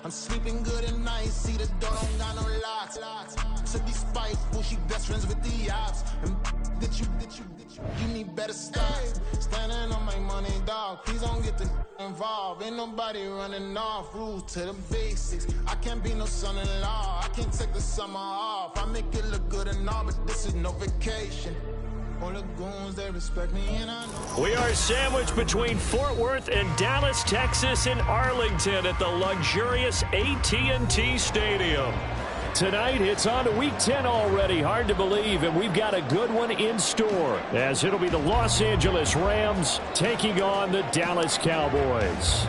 I'm sleeping good at night, see the door don't got no locks. To be spiteful, she best friends with the ops. And you need better stop. Standing on my money, dog. Please don't get the involved. Ain't nobody running off. Rules to the basics. I can't be no son-in-law. I can't take the summer off. I make it look good and all, but this is no vacation. All the goons, they respect me, and I know. We are sandwiched between Fort Worth and Dallas, Texas, and Arlington at the luxurious AT&T Stadium. Tonight, it's on to Week 10 already. Hard to believe, and we've got a good one in store, as it'll be the Los Angeles Rams taking on the Dallas Cowboys.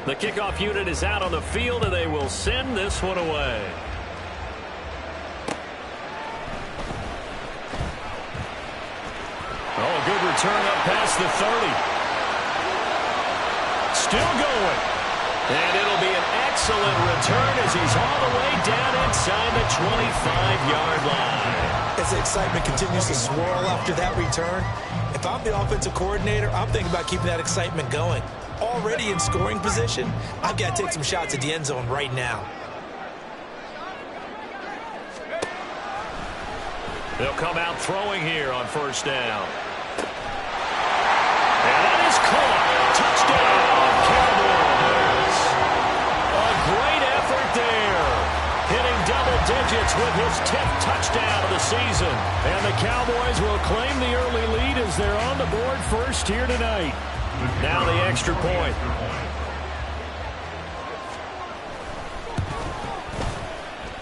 The kickoff unit is out on the field, and they will send this one away. Oh, a good return up past the 30. Still going. And it'll be an excellent return as he's all the way down inside the 25-yard line. As the excitement continues to swirl after that return, if I'm the offensive coordinator, I'm thinking about keeping that excitement going. Already in scoring position, I've got to take some shots at the end zone right now. They'll come out throwing here on first down. And that is caught. Touchdown, Cowboys. A great effort there. Hitting double digits with his 10th touchdown of the season. And the Cowboys will claim the early lead as they're on the board first here tonight. Now the extra point.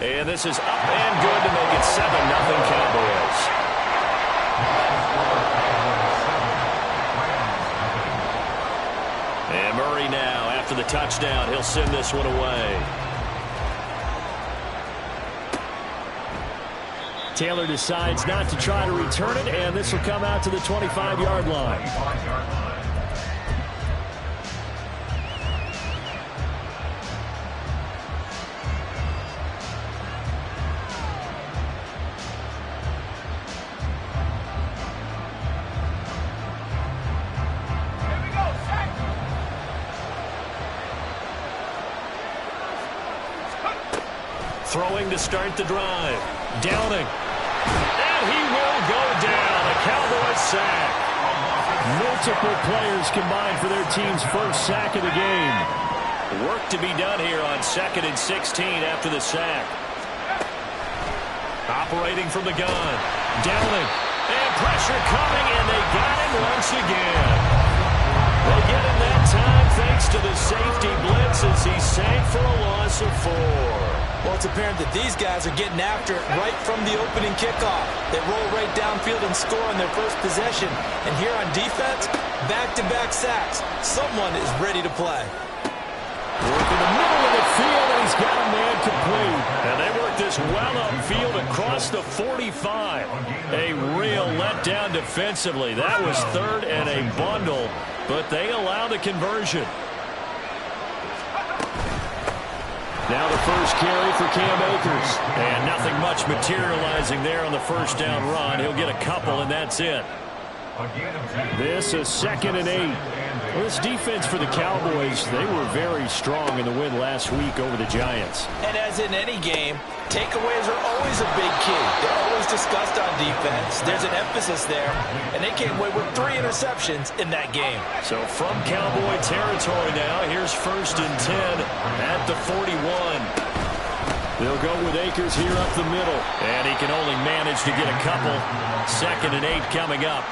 And this is up and good to make it 7-0 Cowboys. And Murray now, after the touchdown, he'll send this one away. Taylor decides not to try to return it, and this will come out to the 25-yard line. Throwing to start the drive. Downing. And he will go down. A Cowboys sack. Multiple players combined for their team's first sack of the game. Work to be done here on 2nd and 16 after the sack. Operating from the gun. Downing. And pressure coming, and they got him once again. They get him that time thanks to the safety blitz as he sank for a loss of 4. Well, it's apparent that these guys are getting after it right from the opening kickoff. They roll right downfield and score on their first possession. And here on defense, back-to-back sacks. Someone is ready to play. Work in the middle of the field, and he's got a man complete. And they work this well upfield across the 45. A real letdown defensively. That was 3rd and a bundle, but they allow the conversion. Now the first carry for Cam Akers. And nothing much materializing there on the first down run. He'll get a couple, and that's it. This is 2nd and 8. Well, this defense for the Cowboys, they were very strong in the win last week over the Giants. And as in any game, takeaways are always a big key. They're always discussed on defense. There's an emphasis there, and they came away with 3 interceptions in that game. So from Cowboy territory now, here's 1st and 10 at the 41. They'll go with Akers here up the middle, and he can only manage to get a couple. 2nd and 8 coming up.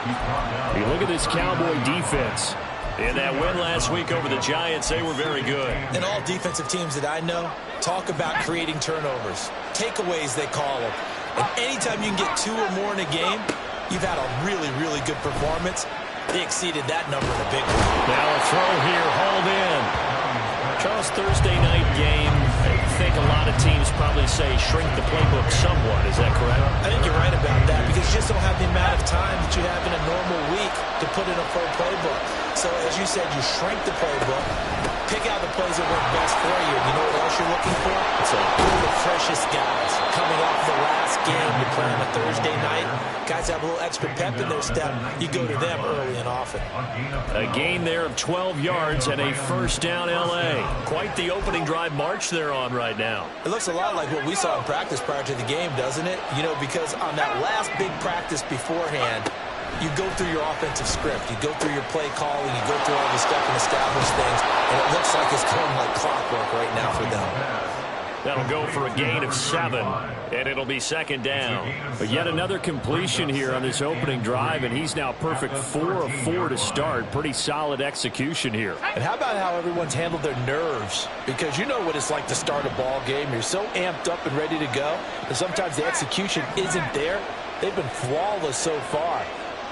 You look at this Cowboy defense. In that win last week over the Giants, they were very good. And all defensive teams that I know talk about creating turnovers. Takeaways, they call them. And anytime you can get 2 or more in a game, you've had a really, really good performance. They exceeded that number in a big way. Now a throw here, hauled in. Charles, Thursday night game, I think a lot of teams probably say shrink the playbook somewhat. Is that correct? I think you're right about that because you just don't have the amount of time that you have in a normal week to put in a full playbook. So, as you said, you shrink the playbook, pick out the plays that work best for you. You know what else you're looking for? So, who are the freshest guys coming off the last game to play on a Thursday night? Guys have a little extra pep in their step. You go to them early and often. A gain there of 12 yards and a first down L.A. Quite the opening drive march they're on right now. It looks a lot like what we saw in practice prior to the game, doesn't it? You know, because on that last big practice beforehand, you go through your offensive script. You go through your play calling. You go through all the stuff and establish things. And it looks like it's going like clockwork right now for them. That'll go for a gain of 7, and it'll be second down. But yet another completion here on this opening drive, and he's now perfect 4 of 4 to start. Pretty solid execution here. And how about how everyone's handled their nerves? Because you know what it's like to start a ball game. You're so amped up and ready to go, and sometimes the execution isn't there. They've been flawless so far.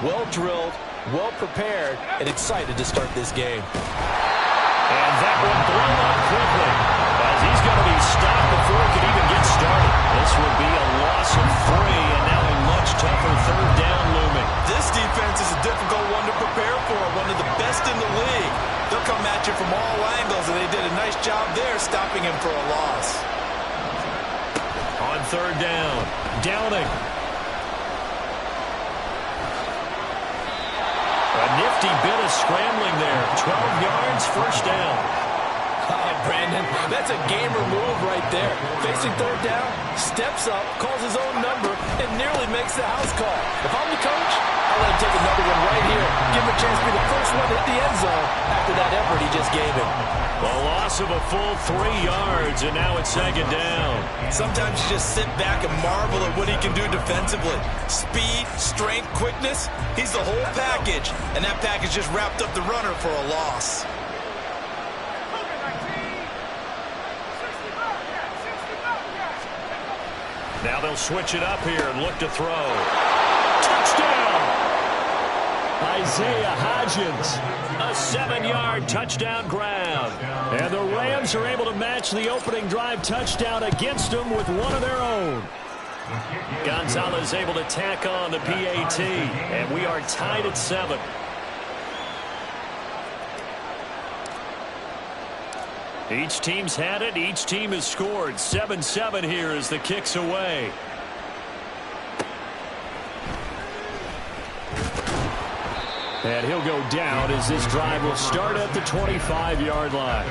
Well drilled, well prepared, and excited to start this game. And that one blown up quickly, as he's going to be stopped before it can even get started. This would be a loss of 3, and now a much tougher third down looming. This defense is a difficult one to prepare for, one of the best in the league. They'll come at you from all angles, and they did a nice job there stopping him for a loss. On third down, Downing. A nifty bit of scrambling there. 12 yards, first down. Oh, Brandon, that's a gamer move right there. Facing third down, steps up, calls his own number, and nearly makes the house call. If I'm the coach, I'll let him take another one right here. Give him a chance to be the first one to hit the end zone after that effort he just gave him. A loss of a full 3 yards, and now it's second down. Sometimes you just sit back and marvel at what he can do defensively. Speed, strength, quickness, he's the whole package. And that package just wrapped up the runner for a loss. Now they'll switch it up here and look to throw. Touchdown! Isaiah Hodgins, a 7-yard touchdown grab. And the Rams are able to match the opening drive touchdown against them with one of their own. Gonzalez able to tack on the PAT, and we are tied at 7. Each team's had it. Each team has scored. 7-7 here as the kick's away. And he'll go down as this drive will start at the 25-yard line.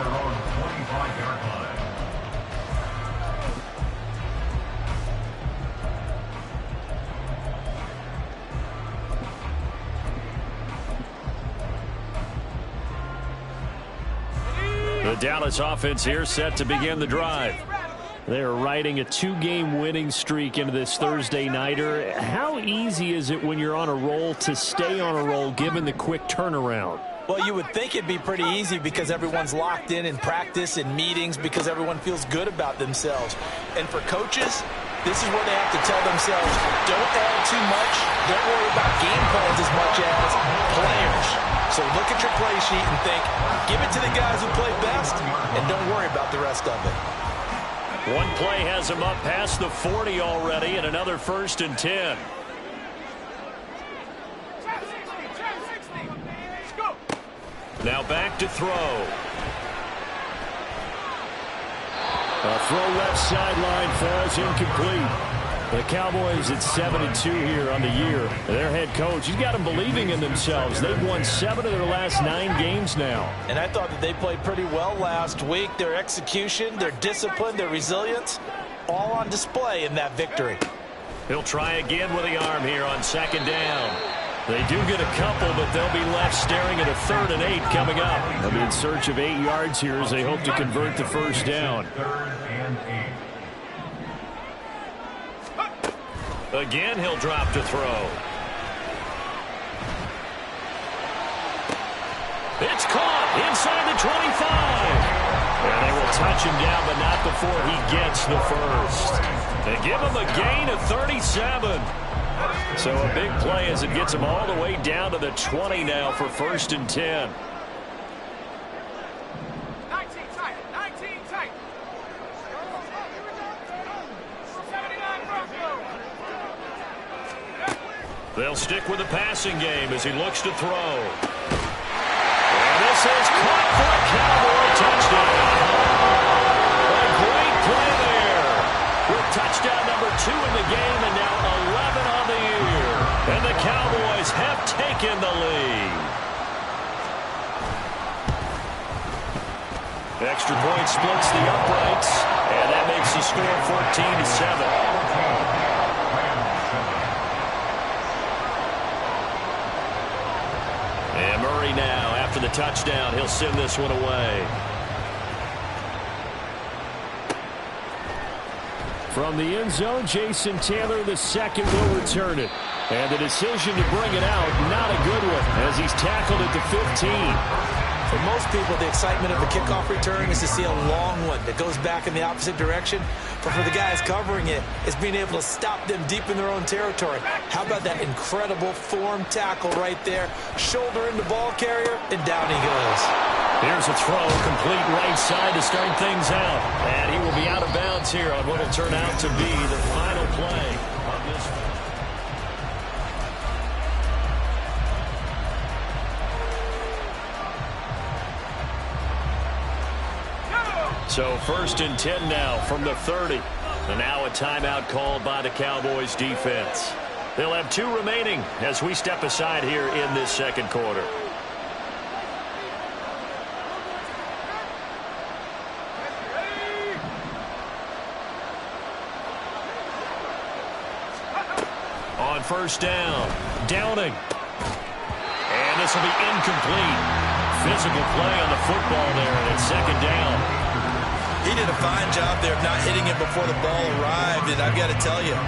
The Dallas offense here set to begin the drive. They're riding a 2-game winning streak into this Thursday nighter. How easy is it when you're on a roll to stay on a roll given the quick turnaround? Well, you would think it'd be pretty easy because everyone's locked in practice and meetings because everyone feels good about themselves. And for coaches, this is where they have to tell themselves, don't add too much, don't worry about game plans as much as players. So look at your play sheet and think, give it to the guys who play best, and don't worry about the rest of it. One play has him up past the 40 already, and another 1st and 10. Now back to throw. A throw left sideline falls incomplete. The Cowboys at 7-2 here on the year. Their head coach, he's got them believing in themselves. They've won 7 of their last 9 games now. And I thought that they played pretty well last week. Their execution, their discipline, their resilience, all on display in that victory. He'll try again with the arm here on 2nd down. They do get a couple, but they'll be left staring at a 3rd and 8 coming up. They'll be in search of 8 yards here as they hope to convert the first down. Again, he'll drop to throw. It's caught inside the 25. And they will touch him down, but not before he gets the first. They give him a gain of 37. So a big play as it gets him all the way down to the 20 now for 1st and 10. 19 tight. They'll stick with the passing game as he looks to throw. And this is caught for a Cowboy touchdown. A great play there. With touchdown number 2 in the game and now 11 on the year. And the Cowboys have taken the lead. Extra point splits the uprights, and that makes the score 14-7. And Murray now, after the touchdown, he'll send this one away. From the end zone, Jason Taylor, the second, will return it. And the decision to bring it out, not a good one, as he's tackled at the 15. For most people, the excitement of the kickoff return is to see a long one that goes back in the opposite direction. But for the guys covering it, it's being able to stop them deep in their own territory. How about that incredible form tackle right there? Shoulder in the ball carrier, and down he goes. Here's a throw, complete right side to start things out. And he will be out of bounds here on what will turn out to be the final play of this. So 1st and 10 now from the 30. And now a timeout called by the Cowboys defense. They'll have 2 remaining as we step aside here in this second quarter. On 1st down, Downing. And this will be incomplete. Physical play on the football there, and it's 2nd down. He did a fine job there of not hitting it before the ball arrived, and I've got to tell you,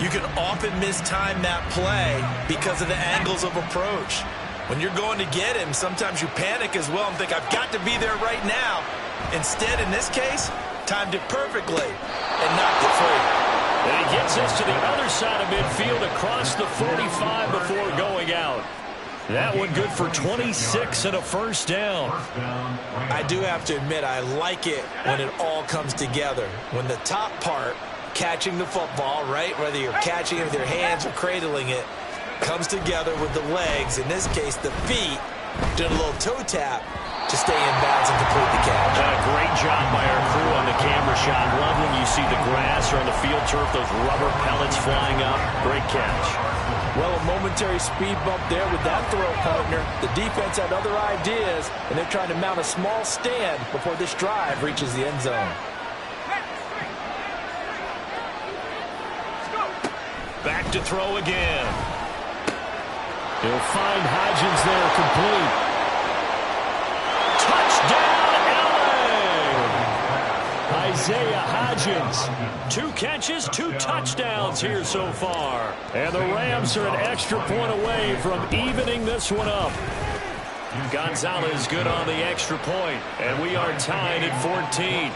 you can often mistime that play because of the angles of approach. When you're going to get him, sometimes you panic as well and think, I've got to be there right now. Instead, in this case, timed it perfectly and knocked it free. And he gets us to the other side of midfield across the 45 before going out. That one good for 26 and a 1st down. I do have to admit, I like it when it all comes together. When the top part, catching the football, right, whether you're catching it with your hands or cradling it, comes together with the legs, in this case the feet, doing a little toe tap to stay in bounds and complete the catch. A great job by our crew on the camera shot. Love when you see the grass or on the field turf, those rubber pellets flying up. Great catch. Well, a momentary speed bump there with that throw, partner. The defense had other ideas, and they're trying to mount a small stand before this drive reaches the end zone. Back to throw again. He'll find Hodgins there, complete. Touchdown, LA! Isaiah Hodgins. 2 catches, 2 touchdowns here so far. And the Rams are an extra point away from evening this one up. Gonzalez good on the extra point, and we are tied at 14.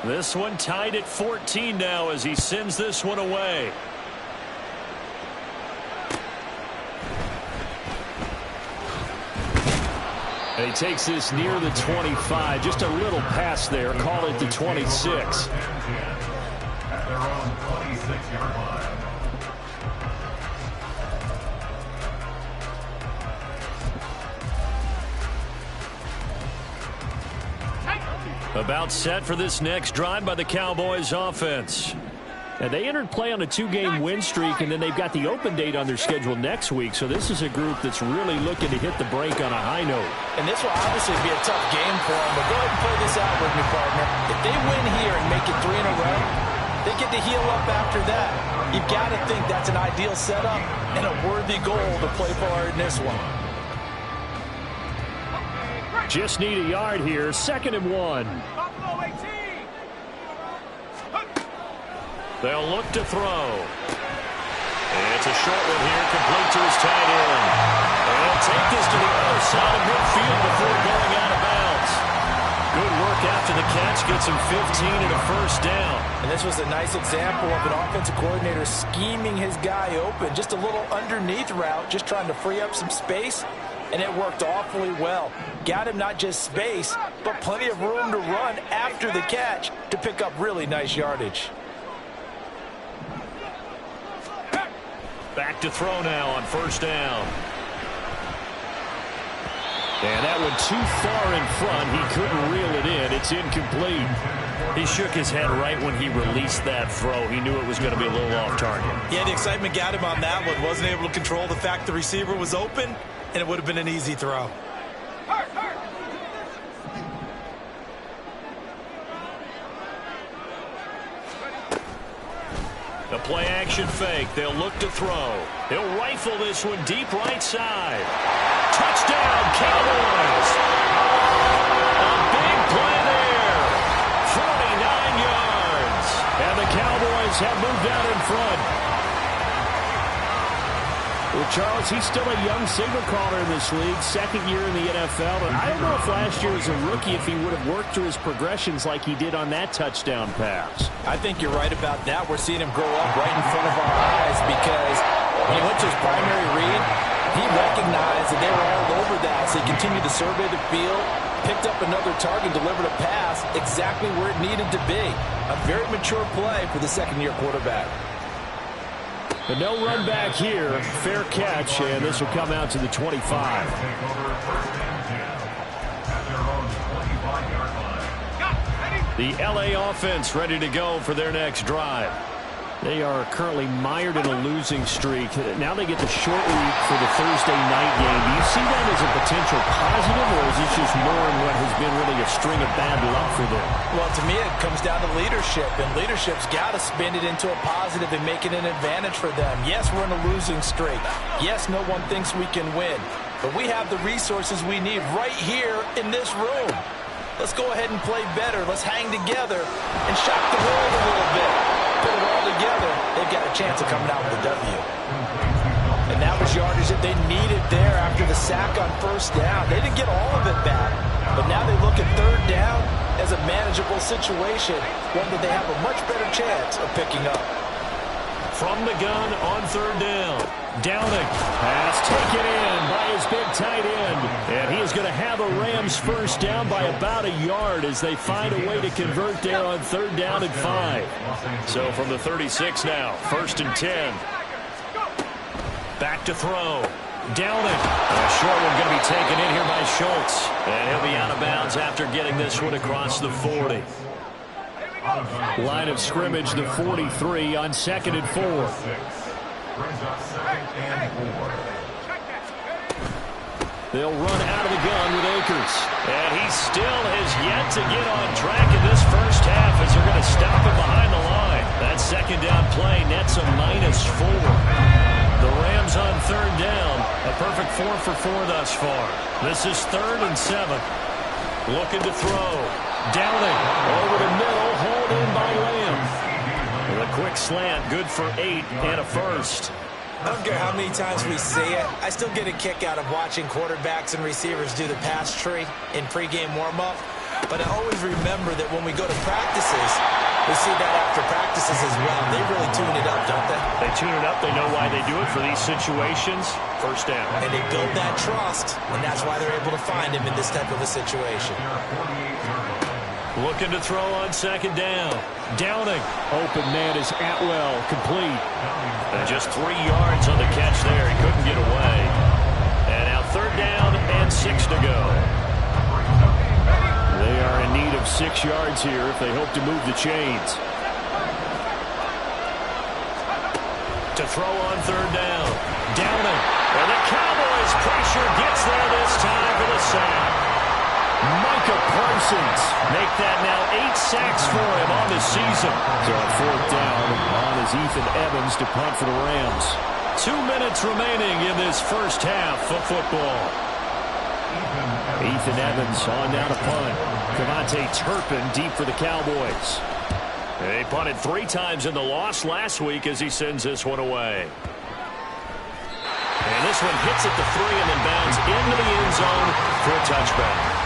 This one tied at 14 now as he sends this one away. And he takes this near the 25. Just a little pass there. Call it the 26. At their own 26-yard line. About set for this next drive by the Cowboys offense. And they entered play on a 2-game win streak, and then they've got the open date on their schedule next week. So this is a group that's really looking to hit the break on a high note. And this will obviously be a tough game for them, but go ahead and play this out with me, partner. If they win here and make it 3 in a row, they get to heal up after that. You've got to think that's an ideal setup and a worthy goal to play for in this one. Just need a yard here. 2nd and 1. They'll look to throw. And it's a short one here, complete to his tight end. And he'll take this to the other side of midfield before going out of bounds. Good work after the catch, gets him 15 and a 1st down. And this was a nice example of an offensive coordinator scheming his guy open. Just a little underneath route, just trying to free up some space. And it worked awfully well. Got him not just space, but plenty of room to run after the catch to pick up really nice yardage. Back to throw now on first down. And that one too far in front. He couldn't reel it in. It's incomplete. He shook his head right when he released that throw. He knew it was going to be a little off target. Yeah, the excitement got him on that one. Wasn't able to control the fact the receiver was open, and it would have been an easy throw. The play action fake. They'll look to throw. They'll rifle this one deep right side. Touchdown, Cowboys. A big play there. 49 yards. And the Cowboys have moved out in front. Well, Charles, he's still a young signal caller in this league, second year in the NFL. But I don't know if last year as a rookie, if he would have worked through his progressions like he did on that touchdown pass. I think you're right about that. We're seeing him grow up right in front of our eyes because when he went to his primary read, he recognized that they were all over that. So he continued to survey the field, picked up another target, delivered a pass exactly where it needed to be. A very mature play for the second-year quarterback. But no run back here. Fair catch, and this will come out to the 25. The LA offense ready to go for their next drive. They are currently mired in a losing streak. Now they get the short week for the Thursday night game. Do you see that as a potential positive, or is this just more in what has been really a string of bad luck for them? Well, to me, it comes down to leadership, and leadership's got to spin it into a positive and make it an advantage for them. Yes, we're in a losing streak. Yes, no one thinks we can win, but we have the resources we need right here in this room. Let's go ahead and play better. Let's hang together and shock the world a little bit. Put it all together, they've got a chance of coming out with a W. And that was yardage that they needed there after the sack on first down. They didn't get all of it back, but now they look at third down as a manageable situation, one that they have a much better chance of picking up. From the gun on third down. Downing. Pass taken in by his big tight end. And he is going to have a Rams first down by about a yard as they find a way to convert there on third down and 5. So from the 36 now, 1st and 10. Back to throw. Downing. A short one going to be taken in here by Schultz. And he'll be out of bounds after getting this one across the 40. Line of scrimmage, the 43 on 2nd and 4. They'll run out of the gun with Akers. And he still has yet to get on track in this first half as they're going to stop him behind the line. That second down play nets a -4. The Rams on third down. A perfect 4 for 4 thus far. This is 3rd and 7. Looking to throw. Downing over the middle, hauled in by Lamb. With a quick slant, good for 8 and a first. I don't care how many times we see it. I still get a kick out of watching quarterbacks and receivers do the pass tree in pregame warm-up. But I always remember that when we go to practices, we see that after practices as well. They really tune it up, don't they? They tune it up. They know why they do it for these situations. First down. And they build that trust, and that's why they're able to find him in this type of a situation. Looking to throw on 2nd down. Downing. Open man is Atwell. Complete. And just 3 yards on the catch there. He couldn't get away. And now 3rd down and 6 to go. They are in need of 6 yards here if they hope to move the chains. To throw on 3rd down. Downing. And the Cowboys pressure gets there this time for the sack. Micah Parsons make that now 8 sacks for him on the season. So on 4th down on is Ethan Evans to punt for the Rams. 2 minutes remaining in this first half of football. Ethan Evans on down to punt. Cavante Turpin deep for the Cowboys. They punted 3 times in the loss last week as he sends this one away. And this one hits at the 3 and then bounds into the end zone for a touchback.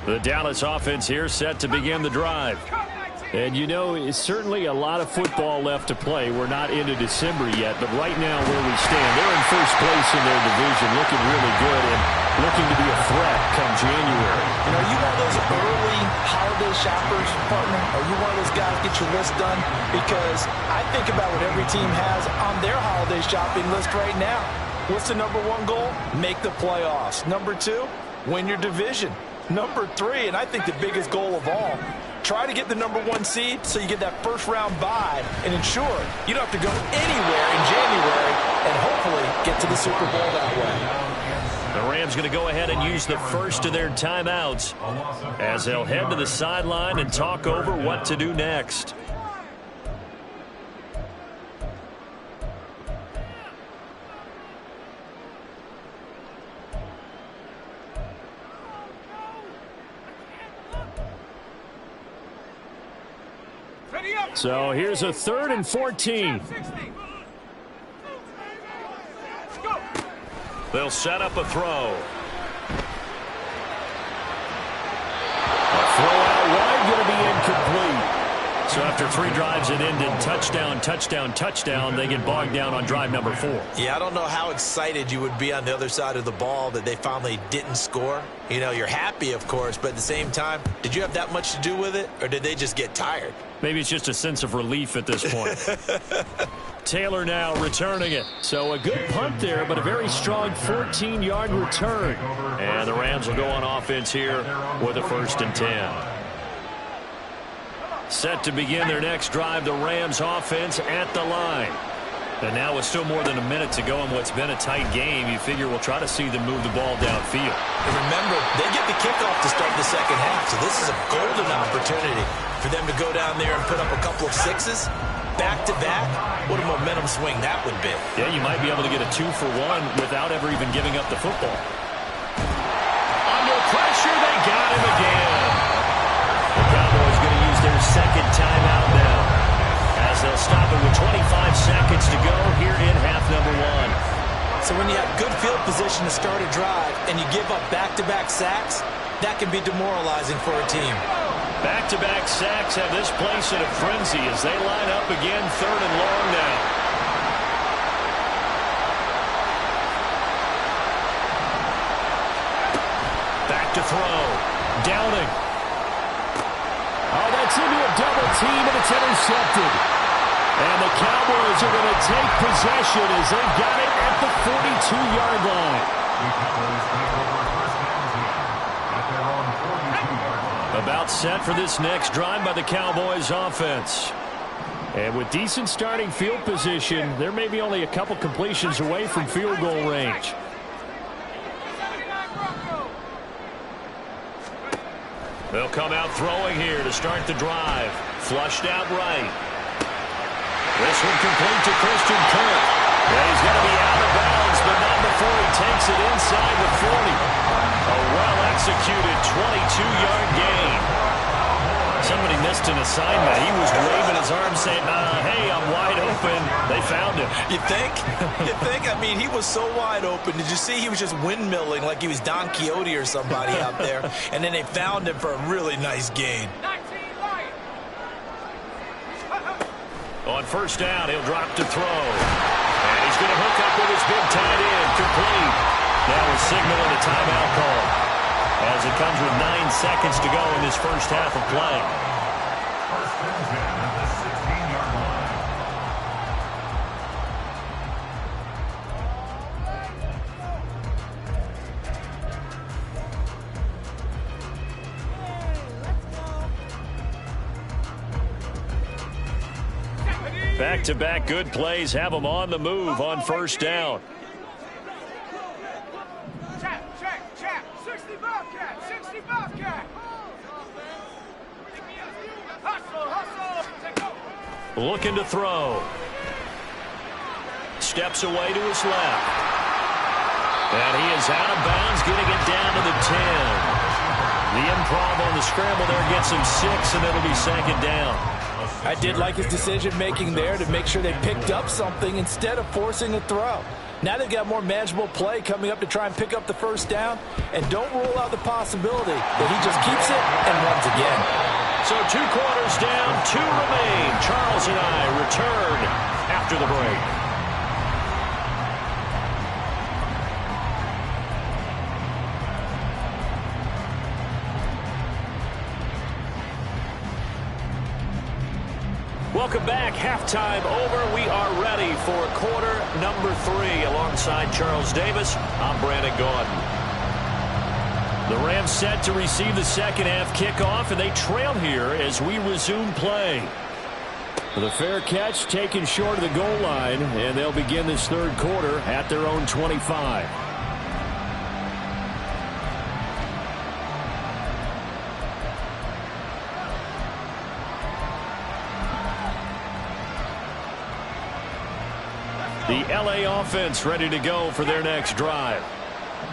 The Dallas offense here set to begin the drive. And you know, it's certainly a lot of football left to play. We're not into December yet, but right now where we stand, they're in first place in their division, looking really good and looking to be a threat come January. You know, are you one of those early holiday shoppers, partner? Are you one of those guys get your list done? Because I think about what every team has on their holiday shopping list right now. What's the number one goal? Make the playoffs. Number two, win your division. Number three, and I think the biggest goal of all, try to get the number one seed so you get that first round bye and ensure you don't have to go anywhere in January and hopefully get to the Super Bowl that way. The Rams going to go ahead and use the first of their timeouts as they'll head to the sideline and talk over what to do next. So here's a 3rd and 14. They'll set up a throw. A throw out wide, going to be incomplete. So after 3 drives that ended touchdown, touchdown, touchdown, they get bogged down on drive number 4. Yeah, I don't know how excited you would be on the other side of the ball that they finally didn't score. You know, you're happy, of course, but at the same time, did you have that much to do with it, or did they just get tired? Maybe it's just a sense of relief at this point. Taylor now returning it. So a good punt there, but a very strong 14-yard return. And the Rams will go on offense here with a 1st and 10. Set to begin their next drive, the Rams offense at the line. And now with still more than a minute to go in what's been a tight game, you figure we'll try to see them move the ball downfield. And remember, they get the kickoff to start the second half, so this is a golden opportunity for them to go down there and put up a couple of 6s. Back-to-back, what a momentum swing that would be. Yeah, you might be able to get a 2-for-1 without ever even giving up the football. Under pressure, they got him again. The Cowboys going to use their 2nd timeout now, as they'll stop it with 25 seconds to go here in half number 1. So when you have good field position to start a drive and you give up back-to-back sacks, that can be demoralizing for a team. Back-to-back sacks have this place in a frenzy as they line up again, 3rd and long now. Back to throw. Downing. Oh, that's into a double team, and it's intercepted. And the Cowboys are going to take possession as they've got it at the 42-yard line. The Cowboys take over first down at their own 42-yard line. About set for this next drive by the Cowboys offense. And with decent starting field position, there may be only a couple completions away from field goal range. They'll come out throwing here to start the drive. Flushed out right. This one complete to Christian Kirk. Yeah, he's going to be out of bounds, but not before he takes it inside the 40. A well-executed 22-yard gain. Somebody missed an assignment. He was waving his arms saying, hey, I'm wide open. They found him. You think? You think? I mean, he was so wide open. Did you see he was just windmilling like he was Don Quixote or somebody out there? And then they found him for a really nice gain. On first down, he'll drop to throw. And he's going to hook up with his big tight end. Complete. Now we're signaling a timeout call, as it comes with 9 seconds to go in this first half of play. First and 10 at the 16-yard line. Back-to-back good plays have them on the move on first down. Check. 60 Bobcat. 60 Bobcat. Hustle. Take over. Looking to throw. Steps away to his left. And he is out of bounds, getting it down to the 10. The improv on the scramble there gets him 6, and it'll be 2nd down. I did like his decision-making there to make sure they picked up something instead of forcing a throw. Now they've got more manageable play coming up to try and pick up the first down, and don't rule out the possibility that he just keeps it and runs again. So 2 quarters down, 2 remain. Charles and I return after the break. Welcome back. Halftime over. We are ready for quarter number 3. Alongside Charles Davis, I'm Brandon Gaudin. The Rams set to receive the second half kickoff, and they trail here as we resume play. The fair catch taken short of the goal line, and they'll begin this third quarter at their own 25. The LA offense ready to go for their next drive.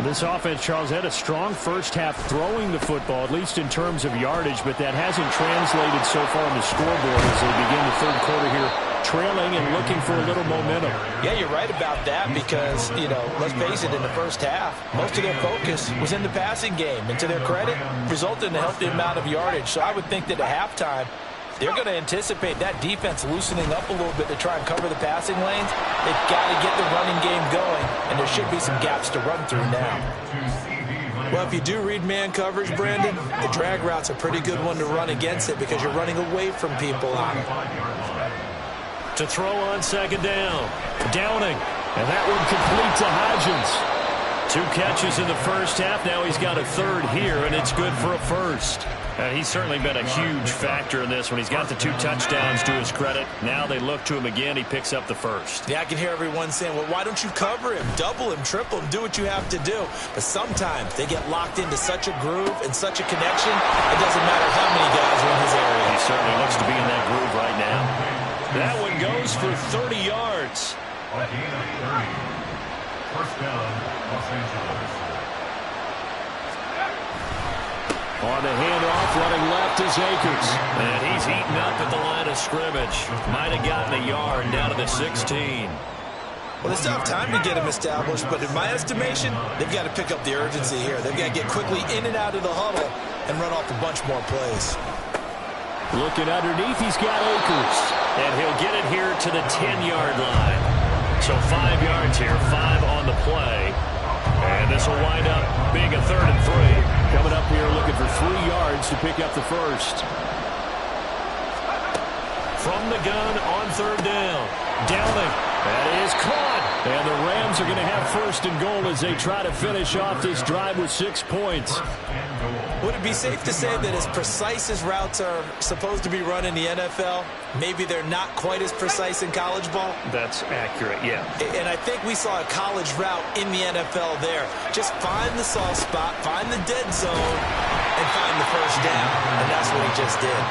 This offense, Charles, had a strong first half throwing the football, at least in terms of yardage, but that hasn't translated so far on the scoreboard as they begin the third quarter here, trailing and looking for a little momentum. Yeah, you're right about that because, let's face it, in the first half, most of their focus was in the passing game. And to their credit, resulted in a healthy amount of yardage. So I would think that at halftime, they're going to anticipate that defense loosening up a little bit to try and cover the passing lanes. They've got to get the running game going, and there should be some gaps to run through now. Well, if you do read man coverage, Brandon, the drag route's a pretty good one to run against it because you're running away from people on it. To throw on second down. Downing. And that one complete to Hodgins. 2 catches in the first half. Now he's got a third here, and it's good for a first. He's certainly been a huge factor in this one. He's got the 2 touchdowns to his credit. Now they look to him again. He picks up the first. Yeah, I can hear everyone saying, well, why don't you cover him, double him, triple him, do what you have to do. But sometimes they get locked into such a groove and such a connection, it doesn't matter how many guys are in his area. He certainly looks to be in that groove right now. That one goes for 30 yards. A gain of 30. First down, Los Angeles. On the handoff, running left is Akers. And he's eaten up at the line of scrimmage. Might have gotten a yard down to the 16. Well, they still have time to get him established, but in my estimation, they've got to pick up the urgency here. They've got to get quickly in and out of the huddle and run off a bunch more plays. Looking underneath, he's got Akers. And he'll get it here to the 10-yard line. So 5 yards here, 5 on the play. And this will wind up being a 3rd and 3. Coming up here looking for 3 yards to pick up the first. From the gun on 3rd down. Downing. That is caught. And the Rams are going to have 1st and goal as they try to finish off this drive with 6 points. Would it be safe to say that as precise as routes are supposed to be run in the NFL, maybe they're not quite as precise in college ball? That's accurate, yeah. And I think we saw a college route in the NFL there. Just find the soft spot, find the dead zone, and find the first down. And that's what he just did.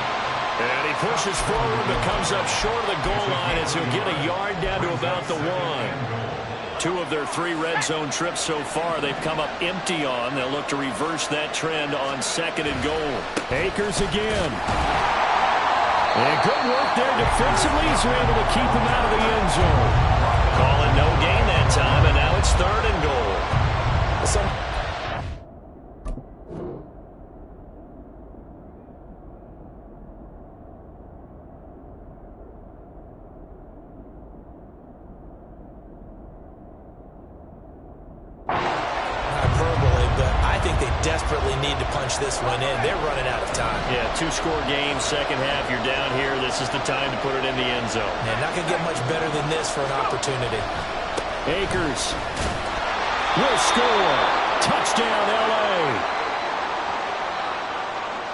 And he pushes forward but comes up short of the goal line as he'll get a yard down to about the 1. 2 of their 3 red zone trips so far they've come up empty on. They'll look to reverse that trend on 2nd and goal. Akers again. And good work there defensively as they're able to keep him out of the end zone. Calling no gain that time, and now it's 3rd and goal. Desperately need to punch this one in. They're running out of time. Yeah, 2-score game, second half. You're down here. This is the time to put it in the end zone. Man, not going to get much better than this for an opportunity. Akers will score. Touchdown, L.A.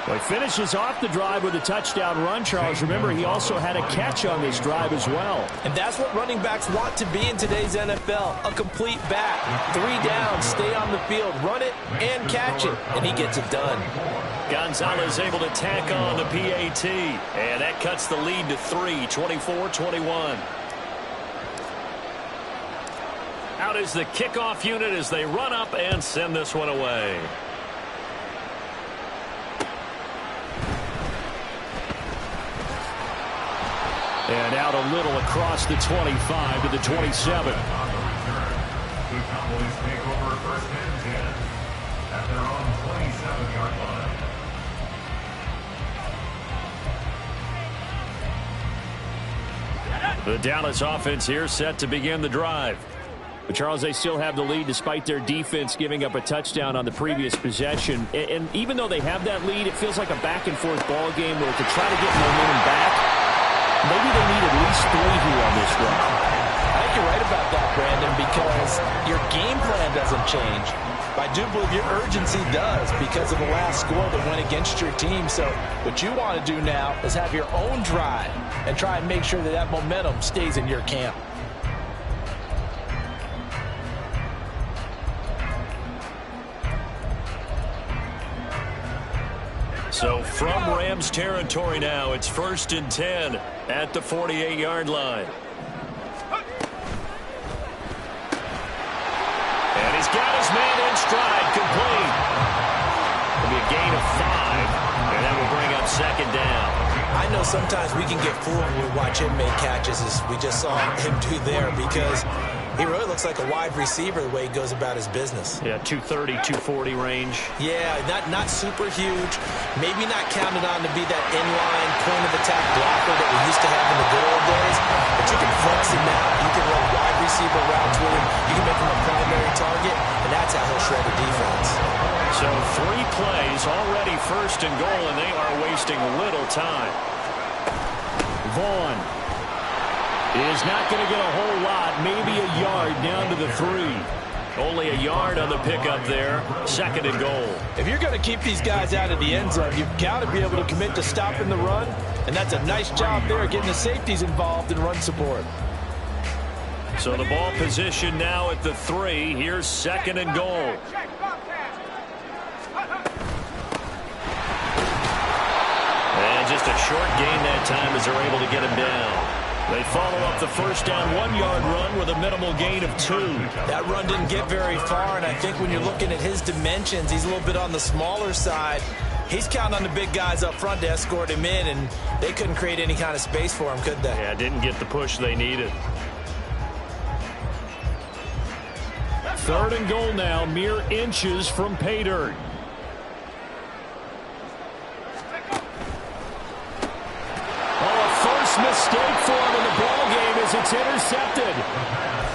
Well, he finishes off the drive with a touchdown run, Charles. Remember, he also had a catch on this drive as well. And that's what running backs want to be in today's NFL, a complete back. 3 down, stay on the field, run it, and catch it. And he gets it done. Gonzalez able to tack on the PAT. And that cuts the lead to 3, 24-21. Out is the kickoff unit as they run up and send this one away. And out a little across the 25 to the 27. The Cowboys take over 1st and 10 at their own 27-yard line. The Dallas offense here set to begin the drive. But Charles, they still have the lead despite their defense giving up a touchdown on the previous possession. And even though they have that lead, it feels like a back-and-forth ball game where to try to get momentum back, maybe they need at least 3 here on this run. I think you're right about that, Brandon, because your game plan doesn't change. I do believe your urgency does because of the last score that went against your team. So what you want to do now is have your own drive and try and make sure that that momentum stays in your camp. So from Rams territory now, it's 1st and 10 at the 48-yard line. And he's got his man in stride, complete. It'll be a gain of 5, and that will bring up 2nd down. I know sometimes we can get fooled when we watch him make catches, as we just saw him do there, because he really looks like a wide receiver the way he goes about his business. Yeah, 230, 240 range. Yeah, not super huge. Maybe not counted on to be that inline point-of-attack blocker that we used to have in the good old days. But you can flex him out. You can run wide receiver routes with him. You can make him a primary target, and that's how he'll shred the defense. So 3 plays, already 1st and goal, and they are wasting little time. Vaughn is not going to get a whole lot, maybe a yard down to the 3. Only a yard on the pickup there, 2nd and goal. If you're going to keep these guys out of the end zone, you've got to be able to commit to stopping the run, and that's a nice job there, getting the safeties involved in run support. So the ball position now at the 3. Here's 2nd and goal. And just a short gain that time as they're able to get him down. They follow up the 1st down 1-yard run with a minimal gain of 2. That run didn't get very far, and I think when you're looking at his dimensions, he's a little bit on the smaller side. He's counting on the big guys up front to escort him in, and they couldn't create any kind of space for him, could they? Yeah, didn't get the push they needed. 3rd and goal now, mere inches from pay dirt. Mistake for him in the ball game as it's intercepted.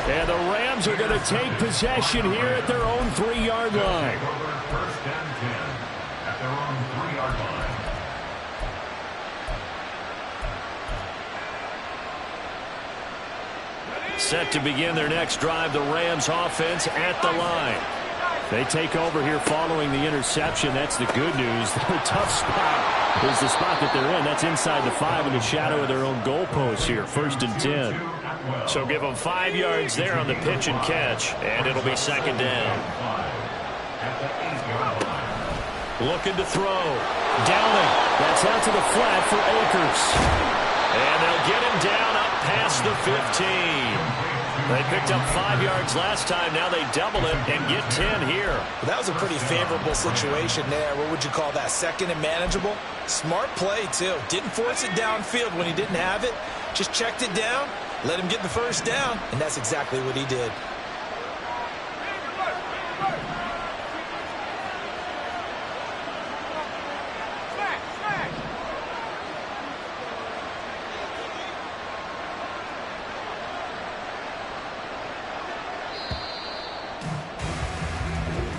And the Rams are going to take possession here at their own 3-yard line. 1st and 10 at their own 3-yard line. Set to begin their next drive, the Rams offense at the line. They take over here following the interception. That's the good news. Their tough spot is the spot that they're in. That's inside the 5 in the shadow of their own goalpost here. 1st and 10. So give them 5 yards there on the pitch and catch, and it'll be 2nd down. Looking to throw. Downing. That's out to the flat for Akers. And they'll get him down up past the 15. They picked up 5 yards last time. Now they double it and get 10 here. Well, that was a pretty favorable situation there. What would you call that? 2nd and manageable? Smart play, too. Didn't force it downfield when he didn't have it. Just checked it down, let him get the 1st down, and that's exactly what he did.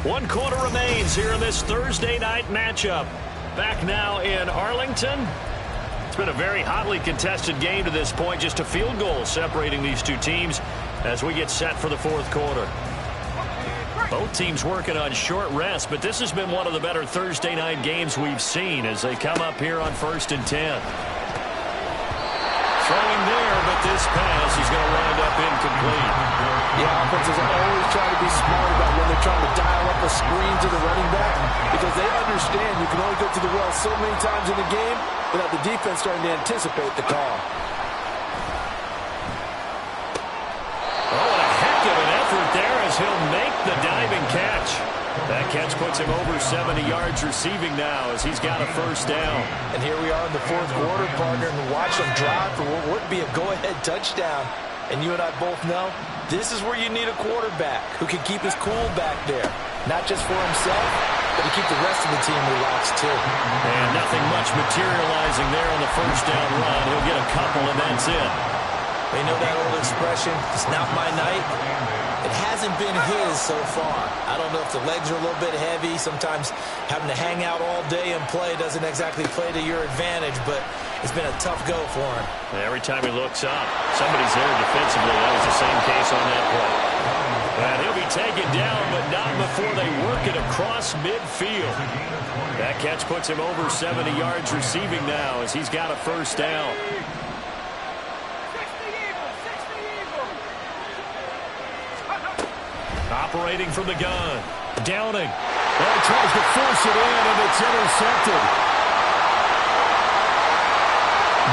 One quarter remains here in this Thursday night matchup. Back now in Arlington. It's been a very hotly contested game to this point. Just a field goal separating these two teams as we get set for the 4th quarter. Both teams working on short rest, but this has been one of the better Thursday night games we've seen as they come up here on 1st and 10. Throwing there, but this pass is going to wind up incomplete. Yeah, offenses always try to be smart about when they're trying to dial up a screen to the running back because they understand you can only go to the well so many times in the game without the defense starting to anticipate the call. Oh, and a heck of an effort there as he'll make the diving catch. That catch puts him over 70 yards receiving now as he's got a 1st down. And here we are in the 4th quarter, partner, and watch him drive for what would be a go-ahead touchdown. And you and I both know this is where you need a quarterback who can keep his cool back there. Not just for himself, but to keep the rest of the team relaxed too. And nothing much materializing there on the 1st down run. He'll get a couple and that's it. You know that old expression, it's not my night? It hasn't been his so far. I don't know if the legs are a little bit heavy. Sometimes having to hang out all day and play doesn't exactly play to your advantage, but it's been a tough go for him. Every time he looks up, somebody's there defensively. That was the same case on that play. And he'll be taken down, but not before they work it across midfield. That catch puts him over 70 yards receiving now as he's got a first down. Operating from the gun. Downing. Oh, he tries to force it in, and it's intercepted.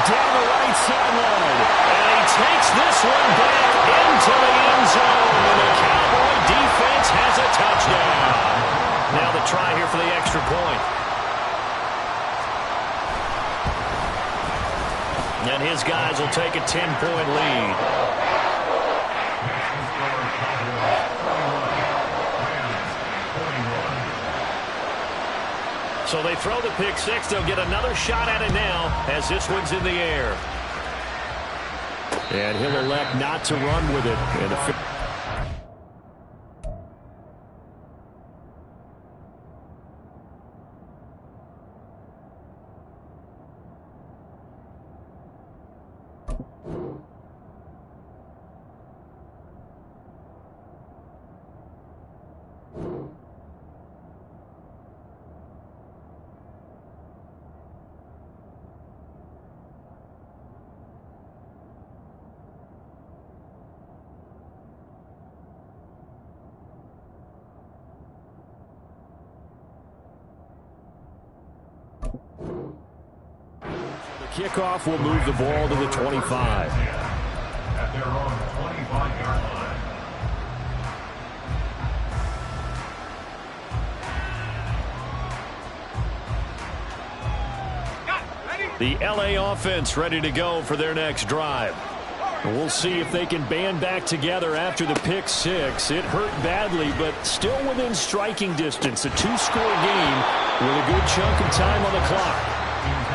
Down the right sideline. And he takes this one back into the end zone. And the Cowboy defense has a touchdown. Now the try here for the extra point. And his guys will take a 10-point lead. So they throw the pick six. They'll get another shot at it now as this one's in the air. And he'll elect not to run with it. And kickoff will move the ball to the 25. At their own 25-yard line. The LA offense ready to go for their next drive. We'll see if they can band back together after the pick six. It hurt badly, but still within striking distance. A two-score game with a good chunk of time on the clock.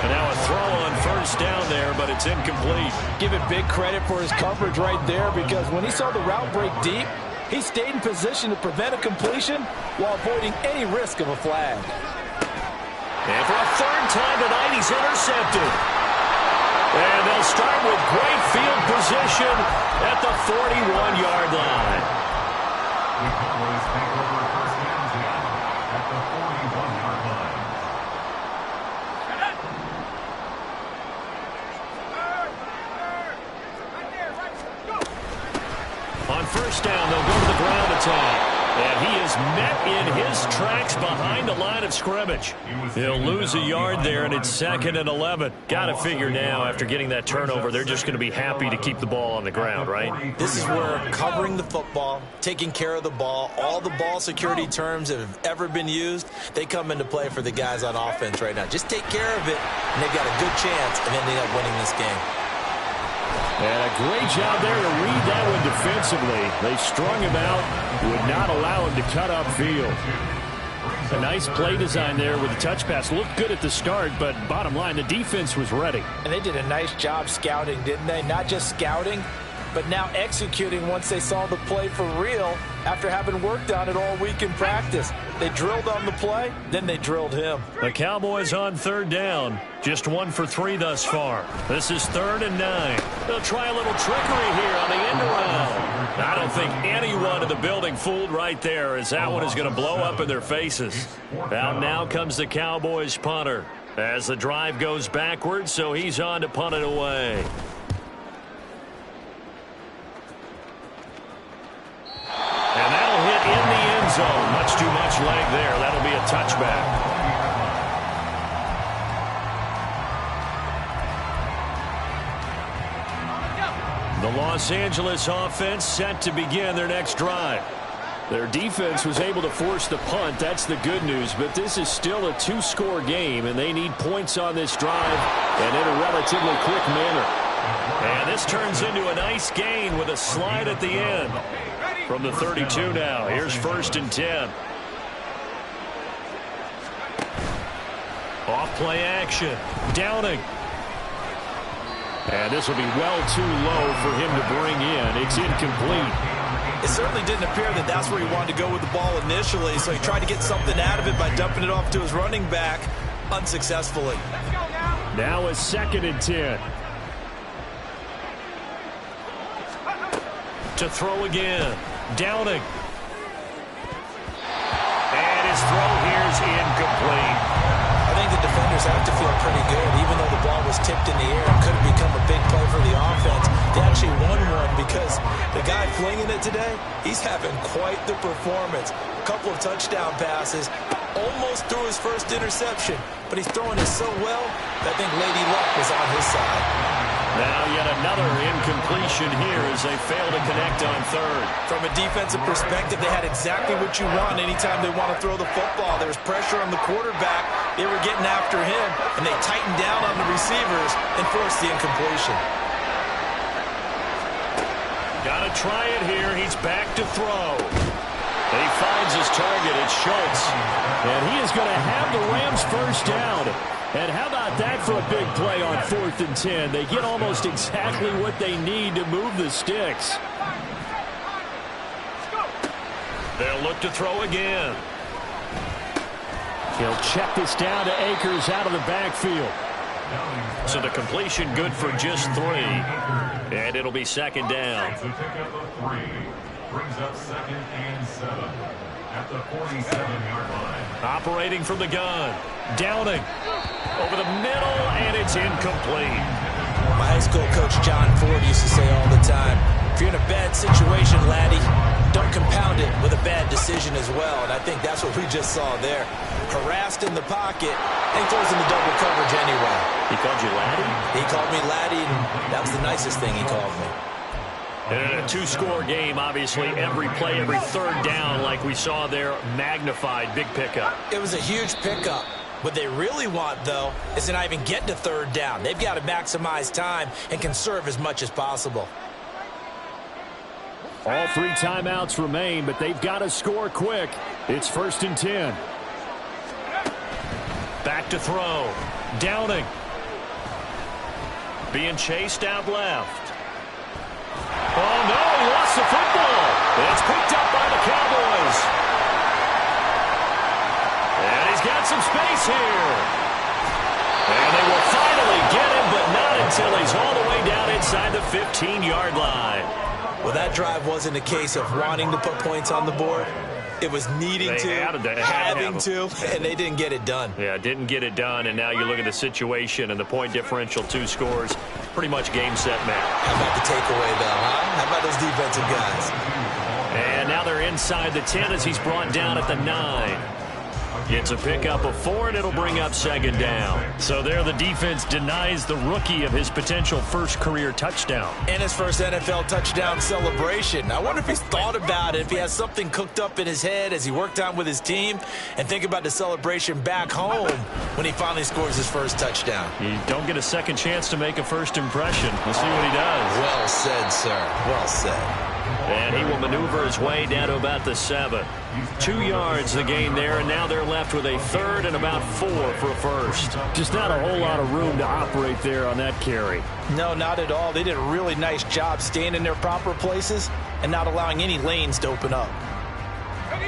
And now a throw on first down there, but it's incomplete. Give it big credit for his coverage right there, because when he saw the route break deep, he stayed in position to prevent a completion while avoiding any risk of a flag. And for a third time tonight, he's intercepted. And they'll start with great field position at the 41-yard line. The Cowboys take over first down at the 41-yard line. On first down, they'll go to the ground attack. And he is met in his tracks behind the line of scrimmage. He'll lose a yard there, and it's 2nd and 11. Got to figure now, after getting that turnover, they're just going to be happy to keep the ball on the ground, right? This is where covering the football, taking care of the ball, all the ball security terms that have ever been used, they come into play for the guys on offense right now. Just take care of it, and they've got a good chance of ending up winning this game. And a great job there to read that one defensively. They strung him out, would not allow him to cut upfield. A nice play design there with the touch pass. Looked good at the start, but bottom line, the defense was ready. And they did a nice job scouting, didn't they? Not just scouting, but now executing once they saw the play for real after having worked on it all week in practice. They drilled on the play, then they drilled him. The Cowboys on third down. Just 1 for 3 thus far. This is 3rd and 9. They'll try a little trickery here on the end around. I don't think anyone in the building fooled right there, as that one is going to blow up in their faces. Out now comes the Cowboys punter as the drive goes backwards, so he's on to punt it away. And that'll hit in the end zone. Much too much leg there. That'll be a touchback. The Los Angeles offense set to begin their next drive. Their defense was able to force the punt. That's the good news. But this is still a two-score game, and they need points on this drive and in a relatively quick manner. And this turns into a nice gain with a slide at the end. From the 32 now. Here's 1st and 10. Off play action. Downing. And this will be well too low for him to bring in. It's incomplete. It certainly didn't appear that that's where he wanted to go with the ball initially, so he tried to get something out of it by dumping it off to his running back unsuccessfully. Now a 2nd and 10. To throw again. Downing. And his throw here is incomplete. I think the defenders have to feel pretty good. Even though the ball was tipped in the air and could have become a big play for the offense, they actually won one because the guy flinging it today, he's having quite the performance. A couple of touchdown passes, almost threw his first interception, but he's throwing it so well that I think Lady Luck was on his side. Now yet another incompletion here as they fail to connect on 3rd. From a defensive perspective, they had exactly what you want anytime they want to throw the football. There was pressure on the quarterback. They were getting after him, and they tightened down on the receivers and forced the incompletion. Got to try it here. He's back to throw. He finds his target. It's Schultz. And he is going to have the Rams first down. And how about that for a big play on 4th and 10? They get almost exactly what they need to move the sticks. They'll look to throw again. He'll check this down to Akers out of the backfield. So the completion good for just 3. And it'll be 2nd down. So pick up a 3. Brings up 2nd and 7 at the 47-yard line. Operating from the gun. Downing. Over the middle, and it's incomplete. My high school coach, John Ford, used to say all the time, if you're in a bad situation, laddie, don't compound it with a bad decision as well. And I think that's what we just saw there. Harassed in the pocket, and throws into double coverage anyway. He called you laddie? He called me laddie, and that was the nicest thing he called me. And a 2-score game, obviously, every play, every 3rd down, like we saw there, magnified, big pickup. It was a huge pickup. What they really want, though, is to not even get to 3rd down. They've got to maximize time and conserve as much as possible. All 3 timeouts remain, but they've got to score quick. It's 1st and 10. Back to throw. Downing. Being chased out left. Oh, no, he lost the football. It's picked up by the Cowboys. And he's got some space here. And they will finally get him, but not until he's all the way down inside the 15-yard line. Well, that drive wasn't a case of wanting to put points on the board. It was needing having to, and they didn't get it done. Yeah, didn't get it done, and now you look at the situation and the point differential, 2 scores, pretty much game, set, match. How about the takeaway, though, huh? How about those defensive guys? And now they're inside the 10 as he's brought down at the 9. It's a pickup of 4, and it'll bring up 2nd down. So there the defense denies the rookie of his potential first career touchdown. And his first NFL touchdown celebration. I wonder if he's thought about it, if he has something cooked up in his head as he worked on with his team, and think about the celebration back home when he finally scores his first touchdown. You don't get a second chance to make a first impression. We'll see what he does. Well said, sir. Well said. And he will maneuver his way down to about the 7. 2 yards the gain there, and now they're left with a 3rd and about 4 for a first. Just not a whole lot of room to operate there on that carry. No, not at all. They did a really nice job staying in their proper places and not allowing any lanes to open up.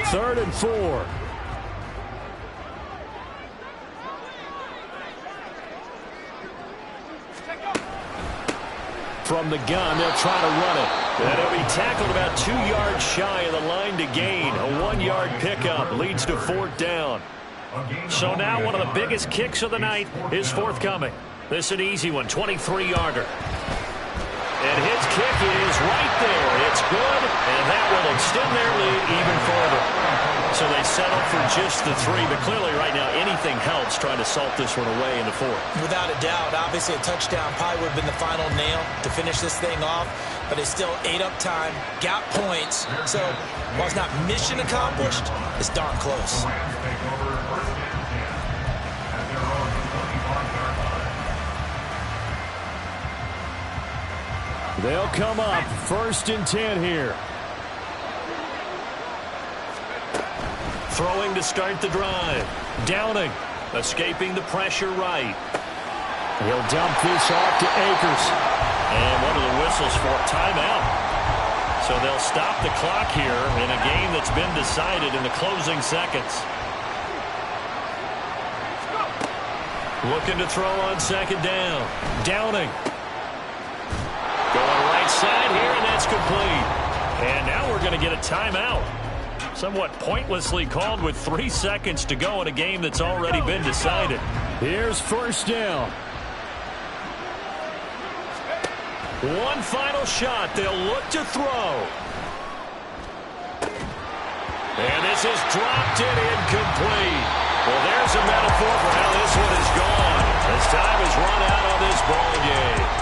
3rd and 4. From the gun, they'll try to run it. And it'll be tackled about 2 yards shy of the line to gain. A 1-yard pickup leads to 4th down. So now one of the biggest kicks of the night is forthcoming. This is an easy one, 23-yarder. And his kick is right there. It's good, and that will extend their lead even further. So they settle for just the 3, but clearly right now anything helps trying to salt this one away in the 4th. Without a doubt, obviously a touchdown probably would have been the final nail to finish this thing off, but they still ate up time, got points. So while it's not mission accomplished, it's darn close. They'll come up 1st and 10 here. Throwing to start the drive. Downing, escaping the pressure right. He'll dump this off to Akers. And what are the whistles for? Timeout. So they'll stop the clock here in a game that's been decided in the closing seconds. Looking to throw on second down. Downing. Going right side here, and that's complete. And now we're going to get a timeout. Somewhat pointlessly called with 3 seconds to go in a game that's already been decided. Here's first down. One final shot. They'll look to throw. And this is dropped and incomplete. Well, there's a metaphor for how this one is gone. As time has run out on this ball game.